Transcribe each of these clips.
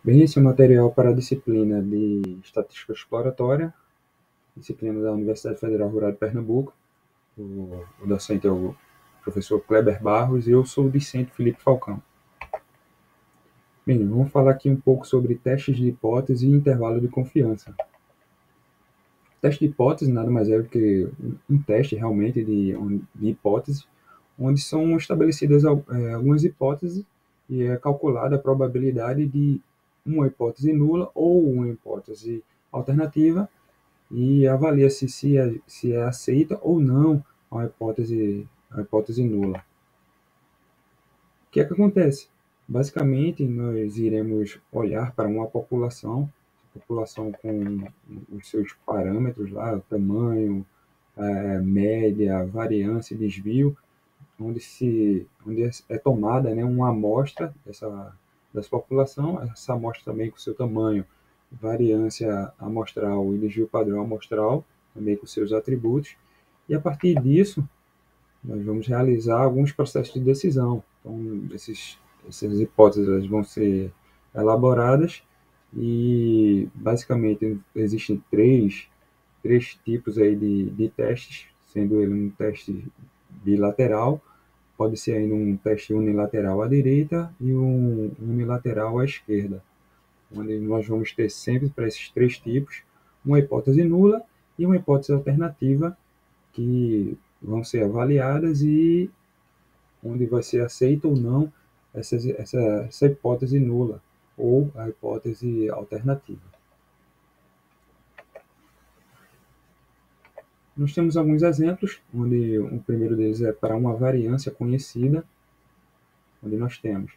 Bem, esse é um material para a disciplina de Estatística Exploratória, disciplina da Universidade Federal Rural de Pernambuco. O docente é o professor Kleber Barros e eu sou o discente Felipe Falcão. Bem, vamos falar aqui um pouco sobre testes de hipótese e intervalo de confiança. Teste de hipótese nada mais é do que um teste realmente de hipótese, onde são estabelecidas algumas hipóteses e é calculada a probabilidade de uma hipótese nula ou uma hipótese alternativa e avalia-se se é aceita ou não a hipótese nula. O que é que acontece? Basicamente, nós iremos olhar para uma população com os seus parâmetros lá, tamanho, média, variância, desvio, onde é tomada, né, uma amostra dessa população, essa amostra também com seu tamanho, variância amostral e desvio padrão amostral, também com seus atributos, e a partir disso nós vamos realizar alguns processos de decisão. Então, essas hipóteses vão ser elaboradas e, basicamente, existem três tipos aí de testes, sendo ele um teste bilateral, pode ser ainda um teste unilateral à direita e um unilateral à esquerda, onde nós vamos ter sempre para esses três tipos uma hipótese nula e uma hipótese alternativa que vão ser avaliadas e onde vai ser aceita ou não essa hipótese nula ou a hipótese alternativa. Nós temos alguns exemplos, onde o primeiro deles é para uma variância conhecida, onde nós temos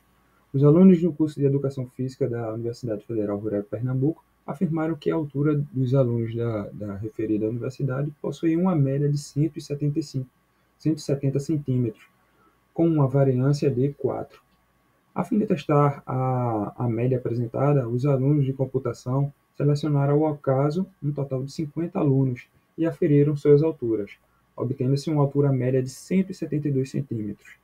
os alunos do curso de Educação Física da Universidade Federal Rural de Pernambuco afirmaram que a altura dos alunos da referida universidade possui uma média de 170 centímetros, com uma variância de 4. A fim de testar a média apresentada, os alunos de computação selecionaram ao acaso um total de 50 alunos e aferiram suas alturas, obtendo-se uma altura média de 172 centímetros.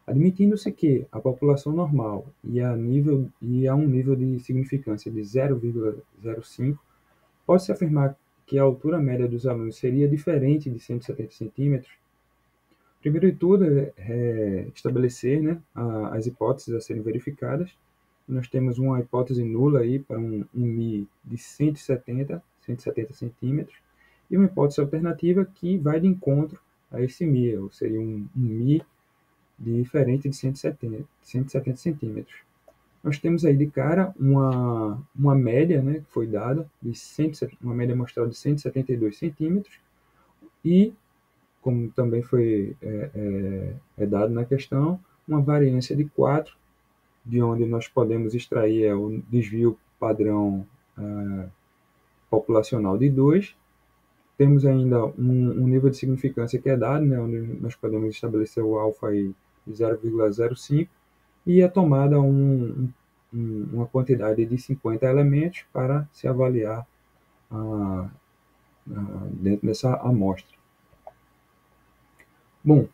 Admitindo-se que a população normal ia a um nível de significância de 0,05, pode-se afirmar que a altura média dos alunos seria diferente de 170 centímetros. Primeiro de tudo, é estabelecer, né, as hipóteses a serem verificadas. Nós temos uma hipótese nula aí para um Mi de 170 centímetros e uma hipótese alternativa que vai de encontro a esse Mi, ou seria um Mi diferente de 170 centímetros. Nós temos aí de cara uma média, né, que foi dada, uma média amostral de 172 centímetros e, como também foi dado na questão, uma variância de 4, de onde nós podemos extrair o desvio padrão populacional de 2. Temos ainda um nível de significância que é dado, né, onde nós podemos estabelecer o alfa aí de 0,05 e é tomada uma quantidade de 50 elementos para se avaliar dentro dessa amostra. Bom,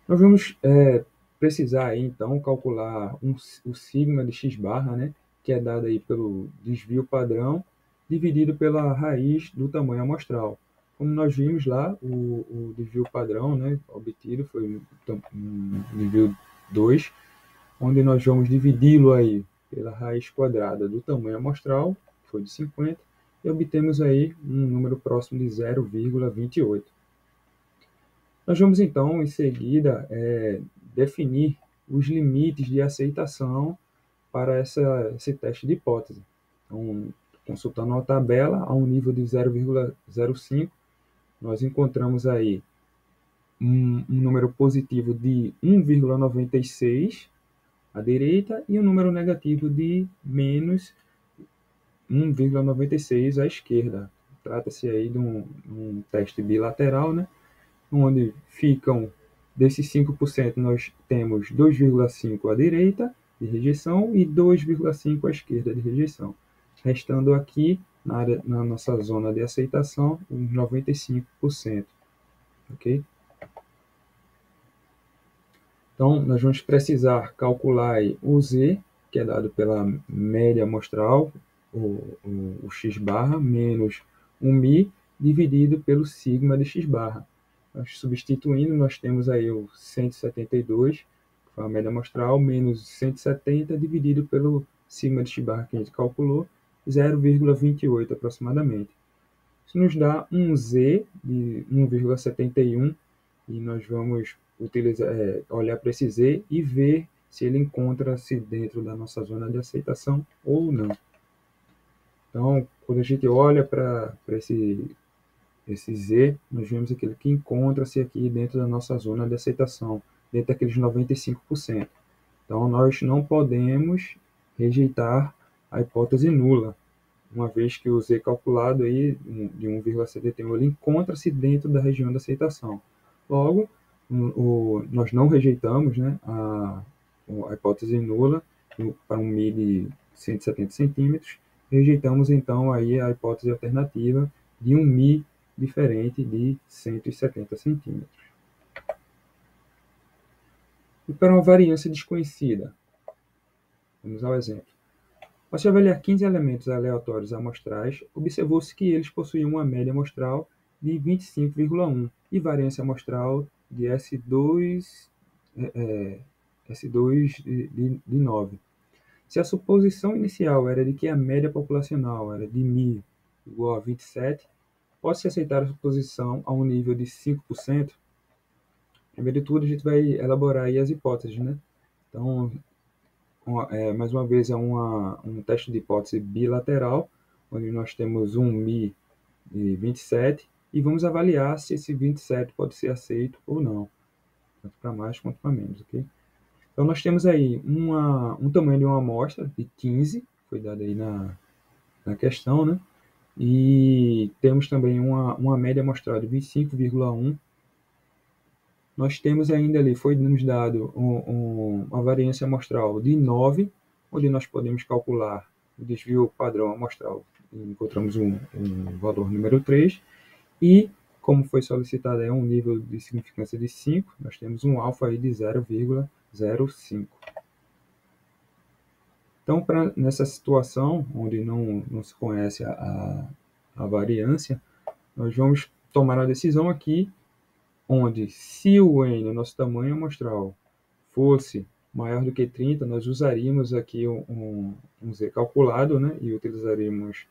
nós vamos precisar aí, então, calcular o sigma de x barra, né, que é dado aí pelo desvio padrão, dividido pela raiz do tamanho amostral. Como nós vimos lá, o desvio padrão, né, obtido foi um desvio 2, onde nós vamos dividi-lo aí pela raiz quadrada do tamanho amostral, que foi de 50, e obtemos aí um número próximo de 0,28. Nós vamos então, em seguida, definir os limites de aceitação para esse teste de hipótese. Então, consultando uma tabela, a um nível de 0,05, nós encontramos aí um número positivo de 1,96 à direita e um número negativo de menos 1,96 à esquerda. Trata-se aí de um teste bilateral, né, onde ficam, desses 5%, nós temos 2,5 à direita de rejeição e 2,5 à esquerda de rejeição, restando aqui, na nossa zona de aceitação, uns 95%. Ok? Então, nós vamos precisar calcular aí o Z, que é dado pela média amostral, o x barra, menos 1μ dividido pelo sigma de x barra. Nós substituindo, nós temos aí o 172, que foi a média amostral, menos 170 dividido pelo sigma de x barra que a gente calculou, 0,28 aproximadamente. Isso nos dá um z de 1,71 e nós vamos olhar para esse z e ver se ele encontra-se dentro da nossa zona de aceitação ou não. Então, quando a gente olha para esse z, nós vemos aquele que encontra-se aqui dentro da nossa zona de aceitação, dentro daqueles 95%. Então, nós não podemos rejeitar a hipótese nula, uma vez que o z calculado aí, de 1,71, ele encontra-se dentro da região de aceitação. Logo, nós não rejeitamos, né, a hipótese nula para um μ de 170 centímetros, rejeitamos então aí a hipótese alternativa de um μ diferente de 170 centímetros. E para uma variância desconhecida, vamos ao exemplo. Ao se avaliar 15 elementos aleatórios amostrais, observou-se que eles possuíam uma média amostral de 25,1 e variância amostral de S2 de 9. Se a suposição inicial era de que a média populacional era de μ igual a 27, pode-se aceitar a suposição a um nível de 5%? Primeiro de tudo, a gente vai elaborar aí as hipóteses, né? Então, mais uma vez, é um teste de hipótese bilateral, onde nós temos um μ de 27 e vamos avaliar se esse 27 pode ser aceito ou não, tanto para mais quanto para menos, ok? Então, nós temos aí um tamanho de uma amostra de 15, foi dado aí na questão, né? E temos também uma média amostral de 25,1. Nós temos ainda ali, foi nos dado uma variância amostral de 9, onde nós podemos calcular o desvio padrão amostral. Encontramos um valor número 3. E, como foi solicitado, é um nível de significância de 5, nós temos um alfa aí de 0,05. Então, nessa situação, onde não se conhece a variância, nós vamos tomar a decisão aqui, onde se o n, o nosso tamanho amostral, fosse maior do que 30, nós usaríamos aqui um z calculado, né, e utilizaríamos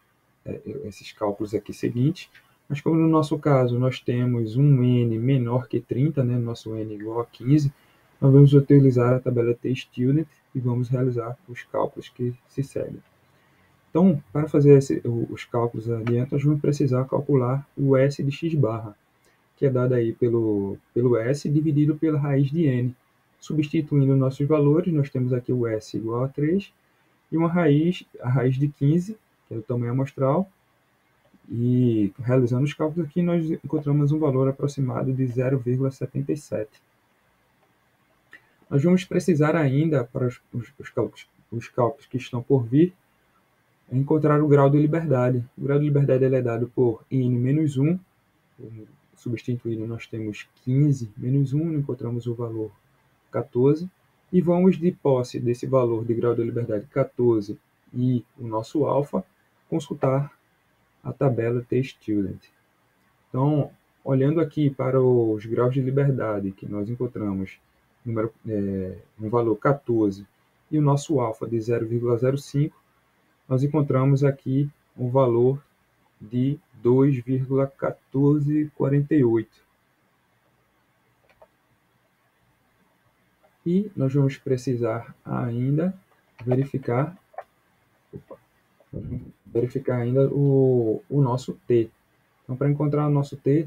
esses cálculos aqui seguintes. Mas como no nosso caso nós temos um n menor que 30, né, nosso n igual a 15, nós vamos utilizar a tabela T-Student e vamos realizar os cálculos que se seguem. Então, para fazer os cálculos adiante, nós vamos precisar calcular o S de x barra, que é dado aí pelo S dividido pela raiz de n. Substituindo nossos valores, nós temos aqui o S igual a 3 e a raiz de 15, que é o tamanho amostral, e realizando os cálculos aqui, nós encontramos um valor aproximado de 0,77. Nós vamos precisar ainda, para os cálculos que estão por vir, encontrar o grau de liberdade. O grau de liberdade ele é dado por n menos 1, substituindo nós temos 15 menos 1, encontramos o valor 14, e vamos, de posse desse valor de grau de liberdade 14 e o nosso alfa, consultar a tabela T-Student. Então, olhando aqui para os graus de liberdade que nós encontramos um valor 14 e o nosso alfa de 0,05, nós encontramos aqui um valor de 2,1448. E nós vamos precisar ainda verificar ainda o nosso T. Então, para encontrar o nosso T,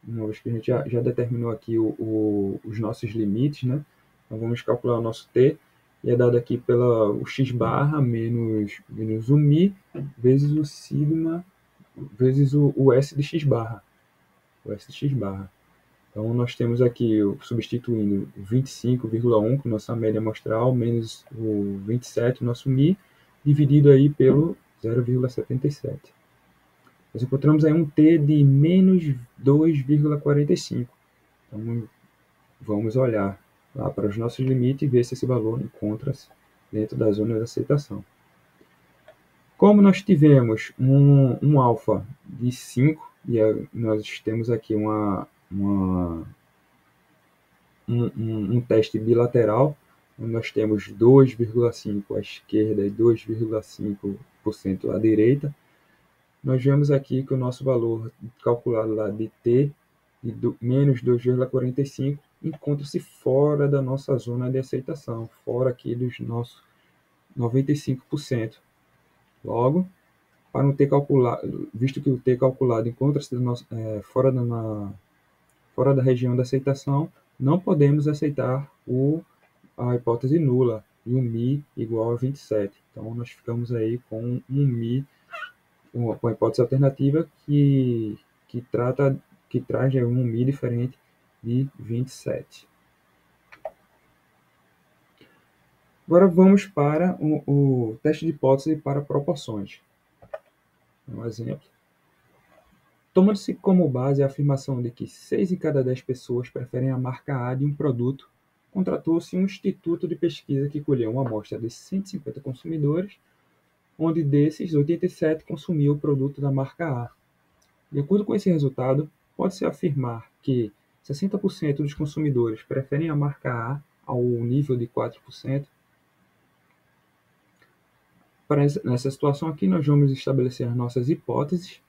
uma vez que a gente já determinou aqui os nossos limites, né? Então, vamos calcular o nosso T, e é dado aqui o x barra menos o μ vezes o sigma vezes o S de x barra. O S de x barra. Então, nós temos aqui, substituindo 25,1, com nossa média amostral, menos o 27, nosso μ, dividido aí pelo 0,77. Nós encontramos aí um T de menos 2,45. Então, vamos olhar lá para os nossos limites e ver se esse valor encontra-se dentro da zona de aceitação. Como nós tivemos um alfa de 5, e nós temos aqui um teste bilateral, onde nós temos 2,5% à esquerda e 2,5% à direita, nós vemos aqui que o nosso valor calculado lá de T, de menos 2,45, encontra-se fora da nossa zona de aceitação, fora aqui dos nossos 95%. Logo, para um T calculado, visto que o T calculado encontra-se fora da região da aceitação, não podemos aceitar a hipótese nula e o μ igual a 27. Então, nós ficamos aí com um μ, com a hipótese alternativa que traz um μ diferente de 27. Agora vamos para o teste de hipótese para proporções. Um exemplo. Tomando-se como base a afirmação de que 6 em cada 10 pessoas preferem a marca A de um produto, contratou-se um instituto de pesquisa que colheu uma amostra de 150 consumidores, onde desses, 87 consumiam o produto da marca A. De acordo com esse resultado, pode-se afirmar que 60% dos consumidores preferem a marca A ao nível de 4%. Nessa situação aqui, nós vamos estabelecer as nossas hipóteses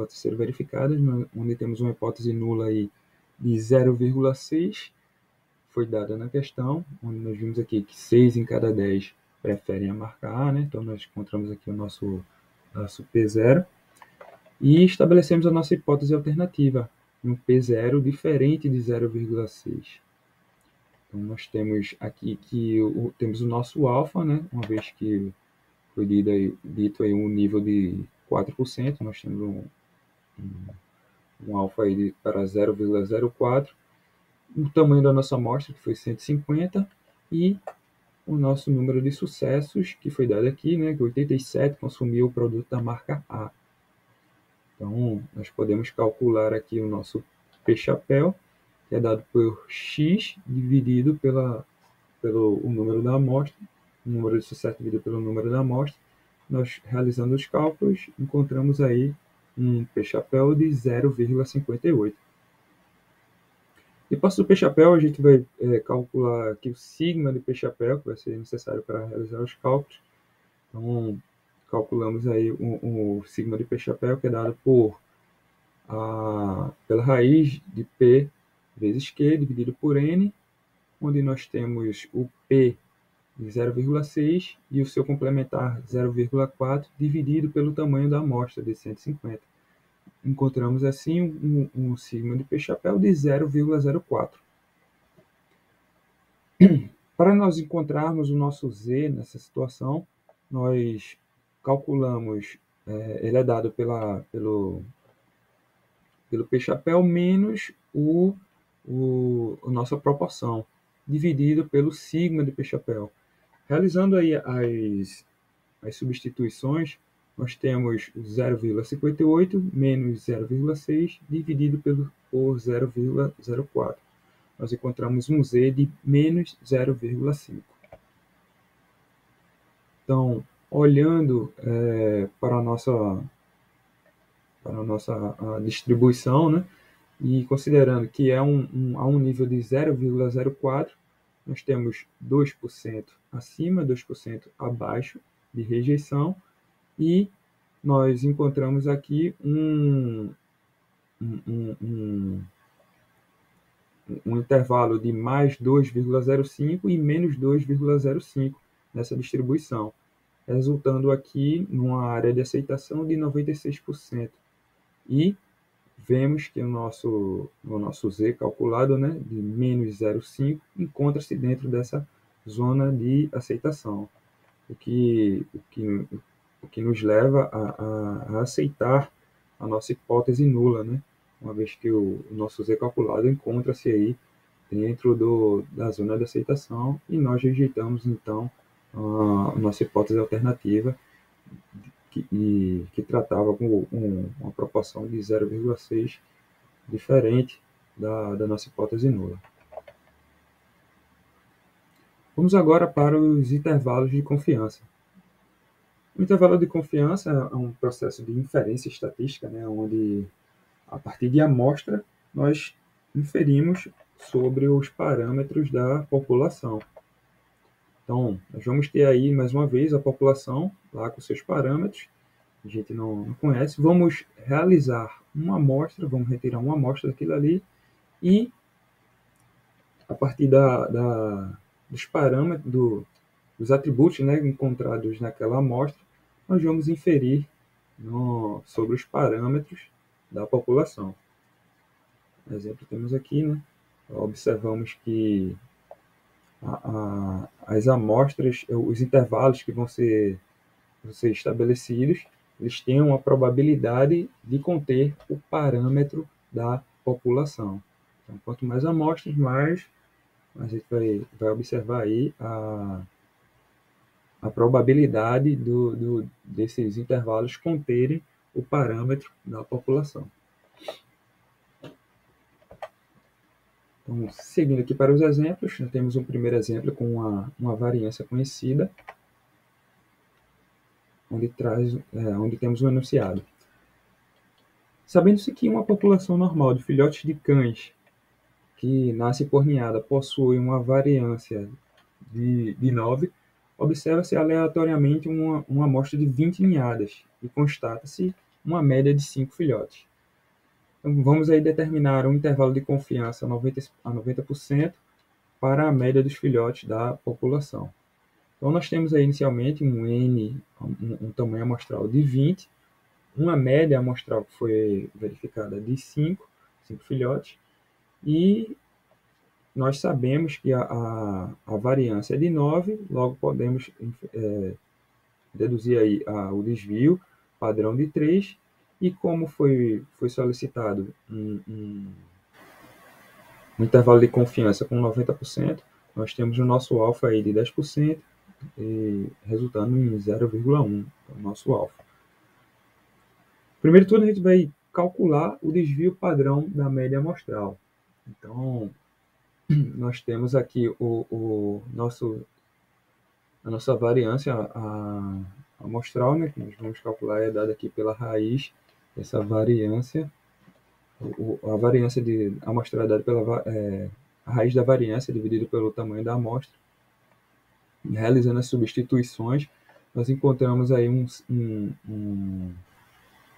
serem verificadas, onde temos uma hipótese nula aí de 0,6, foi dada na questão, onde nós vimos aqui que 6 em cada 10 preferem a marca A, né? Então nós encontramos aqui o nosso P0, e estabelecemos a nossa hipótese alternativa, um P0 diferente de 0,6. Então nós temos aqui que temos o nosso alfa, né? Uma vez que foi dito aí um nível de 4%, nós temos um alfa aí para 0,04, o tamanho da nossa amostra, que foi 150, e o nosso número de sucessos, que foi dado aqui, né, que 87 consumiu o produto da marca A. Então, nós podemos calcular aqui o nosso P-chapéu, que é dado por X dividido pelo número da amostra, o número de sucesso dividido pelo número da amostra. Nós, realizando os cálculos, encontramos aí um P-chapéu de 0,58. Depois do P-chapéu, a gente vai calcular aqui o sigma de P-chapéu, que vai ser necessário para realizar os cálculos. Então, calculamos aí o sigma de P-chapéu, que é dado pela raiz de P vezes Q dividido por N, onde nós temos o P de 0,6 e o seu complementar 0,4 dividido pelo tamanho da amostra de 150. Encontramos assim um sigma de P-chapéu de 0,04. Para nós encontrarmos o nosso Z nessa situação, nós calculamos, ele é dado pelo P-chapéu menos a nossa proporção, dividido pelo sigma de P-chapéu. Realizando aí as substituições, nós temos 0,58 menos 0,6 dividido por 0,04. Nós encontramos um Z de menos 0,5. Então, olhando para a nossa distribuição, né, e considerando que a um nível de 0,04, nós temos 2% acima, 2% abaixo de rejeição, e nós encontramos aqui um intervalo de mais 2,05 e menos 2,05 nessa distribuição, resultando aqui numa área de aceitação de 96%. E vemos que o nosso Z calculado, né, de menos 0,5, encontra-se dentro dessa zona de aceitação, o que nos leva a aceitar a nossa hipótese nula, né, uma vez que o nosso Z calculado encontra-se aí dentro da zona de aceitação, e nós rejeitamos, então, a nossa hipótese alternativa, que tratava com uma proporção de 0,6, diferente da nossa hipótese nula. Vamos agora para os intervalos de confiança. O intervalo de confiança é um processo de inferência estatística, né, onde, a partir de amostra, nós inferimos sobre os parâmetros da população. Então, nós vamos ter aí, mais uma vez, a população lá com seus parâmetros, a gente não conhece. Vamos realizar uma amostra, vamos retirar uma amostra daquilo ali e, a partir dos parâmetros, dos atributos, né, encontrados naquela amostra, nós vamos inferir sobre os parâmetros da população. Por exemplo, temos aqui, né, observamos que as amostras, os intervalos que vão ser estabelecidos, eles têm uma probabilidade de conter o parâmetro da população. Então, quanto mais amostras, mais a gente vai observar aí a probabilidade desses intervalos conterem o parâmetro da população. Então, seguindo aqui para os exemplos, nós temos um primeiro exemplo com uma variância conhecida, onde temos um enunciado. Sabendo-se que uma população normal de filhotes de cães que nasce por ninhada possui uma variância de 9, observa-se aleatoriamente uma amostra de 20 ninhadas e constata-se uma média de 5 filhotes. Então, vamos aí determinar um intervalo de confiança a 90% para a média dos filhotes da população. Então, nós temos aí inicialmente um tamanho amostral de 20, uma média amostral que foi verificada de 5 filhotes, e nós sabemos que a variância é de 9, logo podemos deduzir aí o desvio padrão de 3, e como foi solicitado um intervalo de confiança com 90%, nós temos o nosso alfa aí de 10%, resultando em 0,1, o nosso alfa. Primeiro de tudo, a gente vai calcular o desvio padrão da média amostral. Então, nós temos aqui a nossa variância amostral, né, que nós vamos calcular, é dada aqui pela raiz dessa variância. A variância amostral é dada pela a raiz da variância dividido pelo tamanho da amostra. Realizando as substituições, nós encontramos aí um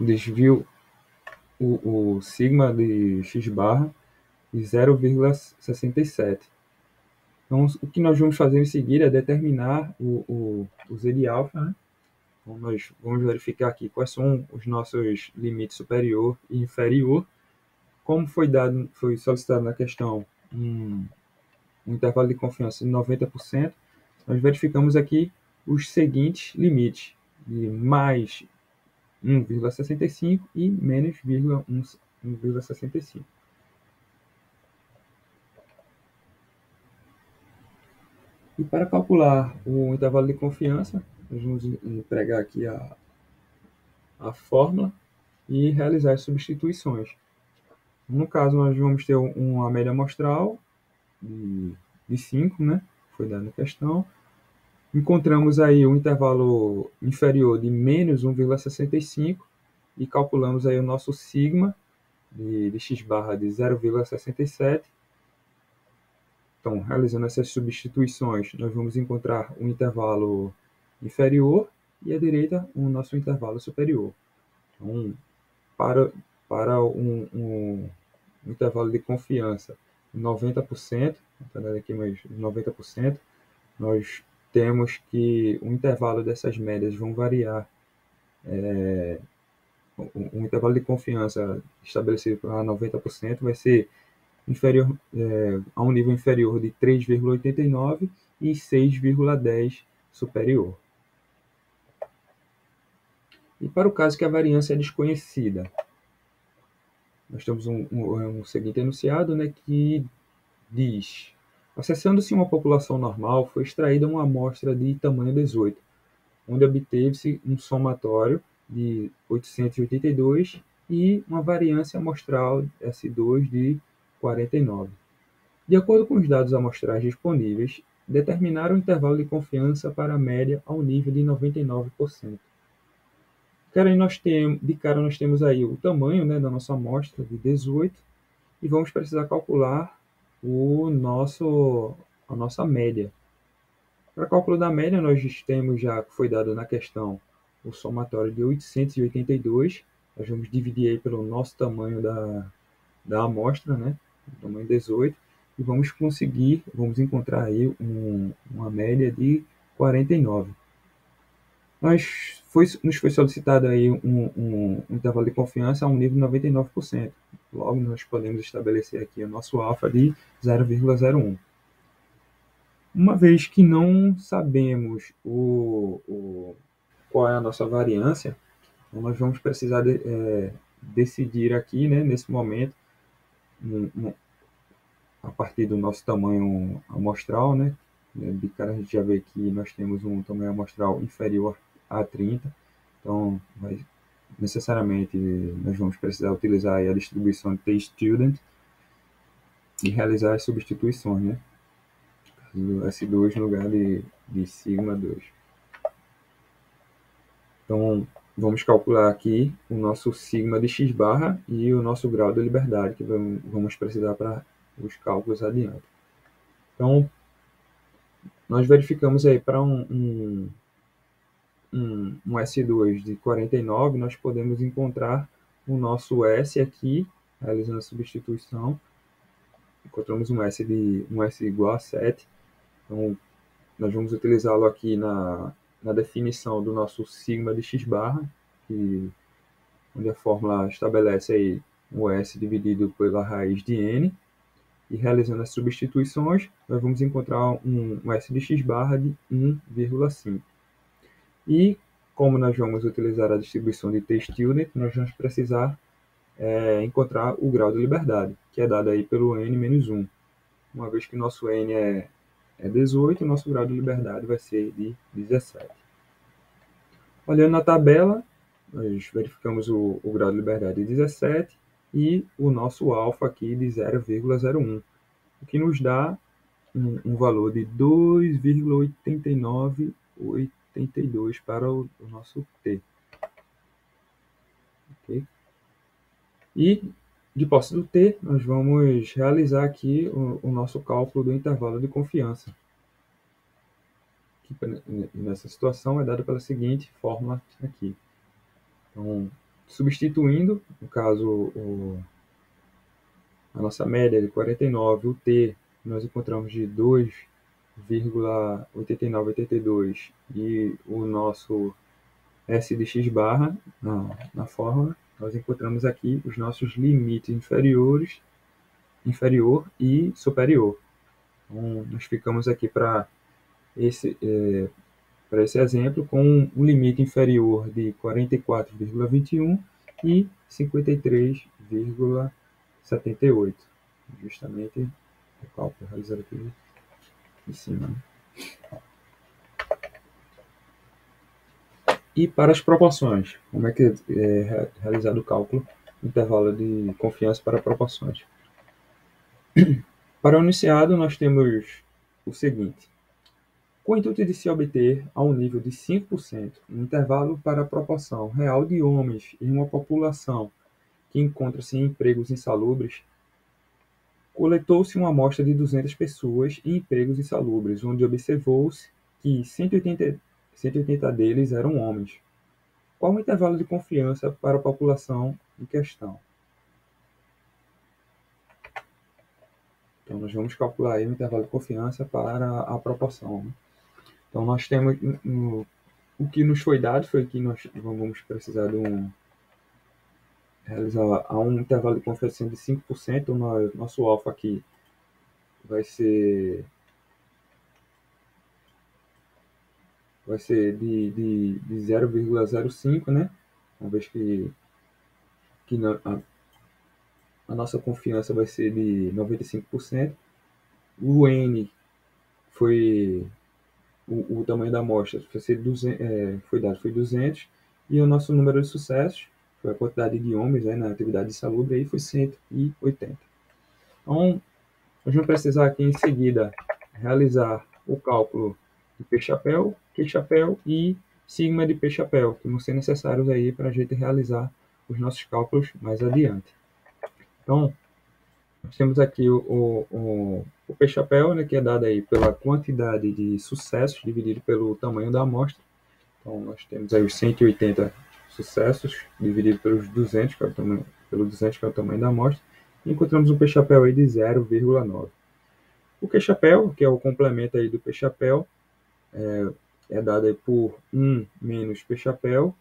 desvio, o sigma de x barra, de 0,67. Então, o que nós vamos fazer em seguida é determinar o z de alfa, né? Então, nós vamos verificar aqui quais são os nossos limites superior e inferior. Como foi solicitado na questão um intervalo de confiança de 90%, nós verificamos aqui os seguintes limites, de mais 1,65 e menos 1,65. E para calcular o intervalo de confiança, nós vamos empregar aqui a fórmula e realizar as substituições. No caso, nós vamos ter uma média amostral de 5, né? Foi dada na questão. Encontramos aí um intervalo inferior de menos 1,65 e calculamos aí o nosso sigma de x barra de 0,67. Então, realizando essas substituições, nós vamos encontrar um intervalo inferior e à direita o nosso intervalo superior. Então, para um intervalo de confiança 90%, vou dar aqui mais 90%, nós temos que o intervalo dessas médias vão variar. O intervalo de confiança estabelecido para 90% vai ser inferior, a um nível inferior de 3,89 e 6,10 superior. E para o caso que a variância é desconhecida, nós temos um seguinte enunciado, né, que diz: acessando-se uma população normal, foi extraída uma amostra de tamanho 18, onde obteve-se um somatório de 882 e uma variância amostral S2 de 49. De acordo com os dados amostrais disponíveis, determinar o intervalo de confiança para a média ao nível de 99%. De cara nós temos aí o tamanho, né, da nossa amostra de 18 e vamos precisar calcular a nossa média. Para cálculo da média, nós temos já, que foi dado na questão, o somatório de 882. Nós vamos dividir aí pelo nosso tamanho da amostra, né? O tamanho 18, e vamos encontrar aí uma média de 49. Nos foi solicitado aí um intervalo de confiança a um nível de 99%. Logo, nós podemos estabelecer aqui o nosso alfa de 0,01. Uma vez que não sabemos qual é a nossa variância, então nós vamos precisar decidir aqui, né, nesse momento, a partir do nosso tamanho amostral, né? De cara a gente já vê que nós temos um tamanho amostral inferior a 30, então necessariamente nós vamos precisar utilizar a distribuição de t-student e realizar as substituições, né? S2 no lugar de sigma 2. Então, vamos calcular aqui o nosso sigma de x barra e o nosso grau de liberdade, que vamos precisar para os cálculos adiante. Então, nós verificamos aí para um S2 de 49, nós podemos encontrar o nosso S aqui, realizando a substituição. Encontramos um S igual a 7. Então, nós vamos utilizá-lo aqui na definição do nosso sigma de x barra, onde a fórmula estabelece aí o S dividido pela raiz de n, e realizando as substituições, nós vamos encontrar um S de x barra de 1,5. E, como nós vamos utilizar a distribuição de t-student, nós vamos precisar encontrar o grau de liberdade, que é dado aí pelo n menos 1. Uma vez que nosso n é 18, o nosso grau de liberdade vai ser de 17. Olhando na tabela, nós verificamos o grau de liberdade de 17 e o nosso alfa aqui de 0,01, o que nos dá um valor de 2,8982 para o nosso t. Okay? E, de posse do t, nós vamos realizar aqui o nosso cálculo do intervalo de confiança, que nessa situação é dado pela seguinte fórmula aqui. Então, substituindo, no caso, a nossa média de 49, o t nós encontramos de 2,8982 e o nosso S de x barra na fórmula, nós encontramos aqui os nossos limites inferior e superior. Então, nós ficamos aqui para esse exemplo com um limite inferior de 44,21 e 53,78. Justamente o cálculo realizado aqui em cima. E para as proporções, como é que é realizado o cálculo do intervalo de confiança para proporções? Para o enunciado, nós temos o seguinte. Com o intuito de se obter, a um nível de 5%, um intervalo para a proporção real de homens em uma população que encontra-se em empregos insalubres, coletou-se uma amostra de 200 pessoas em empregos insalubres, onde observou-se que 180 deles eram homens. Qual o intervalo de confiança para a população em questão? Então, nós vamos calcular aí o intervalo de confiança para a proporção, né? Então, nós temos o que nos foi dado foi que nós vamos precisar de realizar um intervalo de confiança de 5%. O nosso alfa aqui vai ser de 0,05, né? Uma vez que a nossa confiança vai ser de 95%. O N foi o tamanho da amostra foi dado 200, e o nosso número de sucessos, foi a quantidade de homens, né, na atividade insalubre, aí foi 180. Então, nós vamos precisar aqui em seguida realizar o cálculo de P-chapéu, Q-chapéu e sigma de P-chapéu, que vão ser necessários aí para a gente realizar os nossos cálculos mais adiante. Então, nós temos aqui o P-chapéu, né, que é dado aí pela quantidade de sucessos dividido pelo tamanho da amostra. Então, nós temos aí os 180 sucessos dividido pelos 200, que é o tamanho, pelo 200, que é o tamanho da amostra, e encontramos um P-chapéu aí de 0,9. O Q-chapéu, que é o complemento aí do P-chapéu, é dado aí por 1 menos P-chapéu.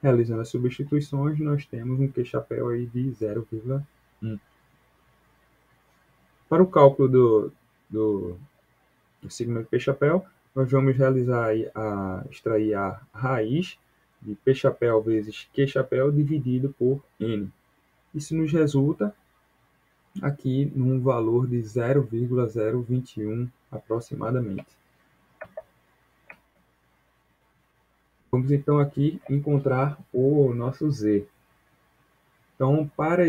Realizando as substituições, nós temos um Q-chapéu aí de 0,1. Para o cálculo do sigma de P-chapéu, nós vamos realizar aí extrair a raiz de P-chapéu vezes Q-chapéu dividido por N. Isso nos resulta aqui num valor de 0,021 aproximadamente. Vamos então aqui encontrar o nosso Z. Então, para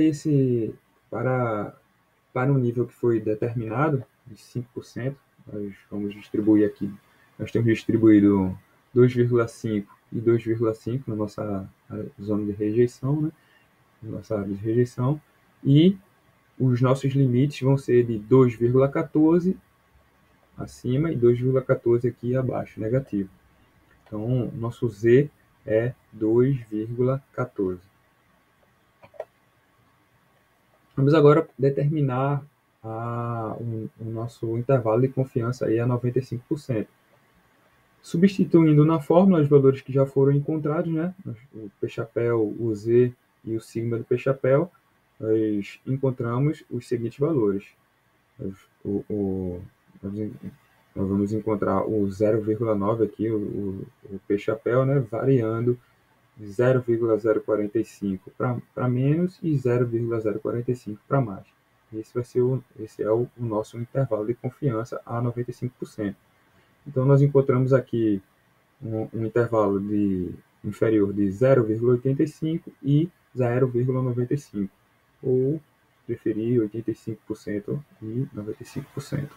o nível que foi determinado, de 5%, nós vamos distribuir aqui, nós temos distribuído 2,5 e 2,5 na nossa zona de rejeição, né? Na nossa área de rejeição, e os nossos limites vão ser de 2,14 acima e 2,14 aqui abaixo, negativo. Então, nosso Z é 2,14. Vamos agora determinar o nosso intervalo de confiança aí a 95%. Substituindo na fórmula os valores que já foram encontrados, né? O P-chapéu, o Z e o sigma do P-chapéu, nós encontramos os seguintes valores. Nós vamos encontrar o 0,9 aqui, o P-chapéu, né? Variando 0,045 para menos e 0,045 para mais. Esse é o nosso intervalo de confiança a 95%. Então, nós encontramos aqui um intervalo inferior de 0,85 e 0,95, ou preferir 85% e 95%.